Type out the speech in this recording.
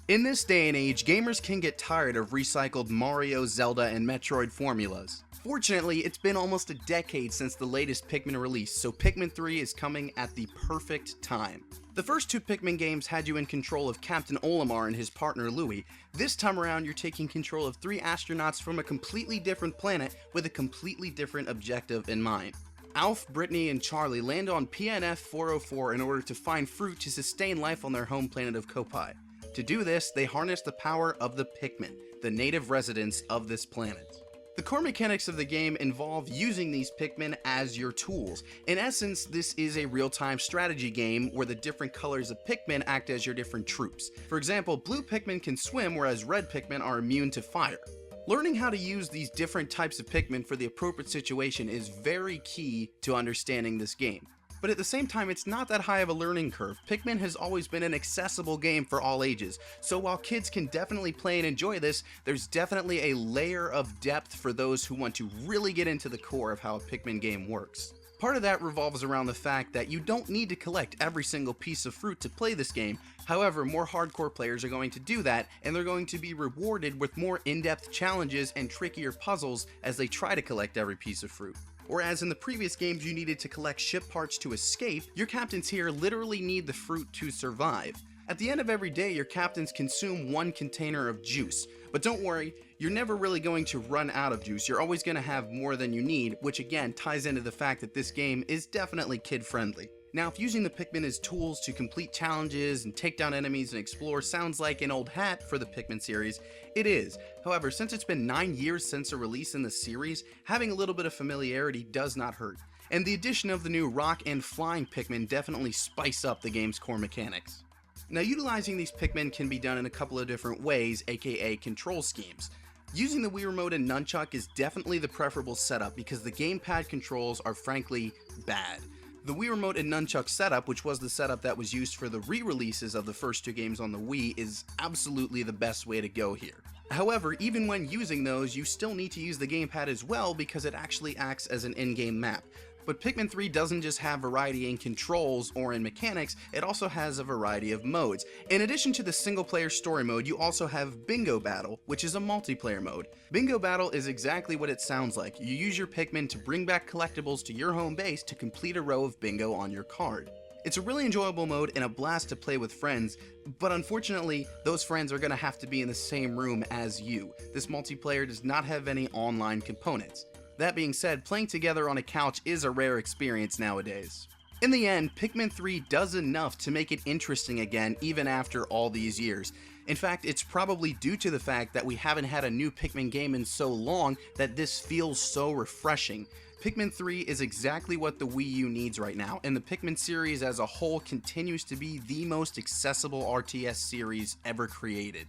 In this day and age, gamers can get tired of recycled Mario, Zelda, and Metroid formulas. Fortunately, it's been almost a decade since the latest Pikmin release, so Pikmin 3 is coming at the perfect time. The first two Pikmin games had you in control of Captain Olimar and his partner Louie. This time around, you're taking control of three astronauts from a completely different planet with a completely different objective in mind. Alf, Brittany, and Charlie land on PNF 404 in order to find fruit to sustain life on their home planet of Kopai. To do this, they harness the power of the Pikmin, the native residents of this planet. The core mechanics of the game involve using these Pikmin as your tools. In essence, this is a real-time strategy game where the different colors of Pikmin act as your different troops. For example, blue Pikmin can swim, whereas red Pikmin are immune to fire. Learning how to use these different types of Pikmin for the appropriate situation is very key to understanding this game. But at the same time, it's not that high of a learning curve. Pikmin has always been an accessible game for all ages, so while kids can definitely play and enjoy this, there's definitely a layer of depth for those who want to really get into the core of how a Pikmin game works. Part of that revolves around the fact that you don't need to collect every single piece of fruit to play this game. However, more hardcore players are going to do that, and they're going to be rewarded with more in-depth challenges and trickier puzzles as they try to collect every piece of fruit. Whereas in the previous games you needed to collect ship parts to escape, your captains here literally need the fruit to survive. At the end of every day, your captains consume one container of juice. But don't worry, you're never really going to run out of juice. You're always going to have more than you need, which again ties into the fact that this game is definitely kid-friendly. Now, if using the Pikmin as tools to complete challenges and take down enemies and explore sounds like an old hat for the Pikmin series, it is. However, since it's been 9 years since a release in the series, having a little bit of familiarity does not hurt. And the addition of the new rock and flying Pikmin definitely spice up the game's core mechanics. Now, utilizing these Pikmin can be done in a couple of different ways, aka control schemes. Using the Wii Remote and Nunchuck is definitely the preferable setup because the gamepad controls are frankly bad. The Wii Remote and Nunchuck setup, which was the setup that was used for the re-releases of the first two games on the Wii, is absolutely the best way to go here. However, even when using those, you still need to use the gamepad as well because it actually acts as an in-game map. But Pikmin 3 doesn't just have variety in controls or in mechanics, it also has a variety of modes. In addition to the single-player story mode, you also have Bingo Battle, which is a multiplayer mode. Bingo Battle is exactly what it sounds like. You use your Pikmin to bring back collectibles to your home base to complete a row of bingo on your card. It's a really enjoyable mode and a blast to play with friends, but unfortunately, those friends are going to have to be in the same room as you. This multiplayer does not have any online components. That being said, playing together on a couch is a rare experience nowadays. In the end, Pikmin 3 does enough to make it interesting again even after all these years. In fact, it's probably due to the fact that we haven't had a new Pikmin game in so long that this feels so refreshing. Pikmin 3 is exactly what the Wii U needs right now, and the Pikmin series as a whole continues to be the most accessible RTS series ever created.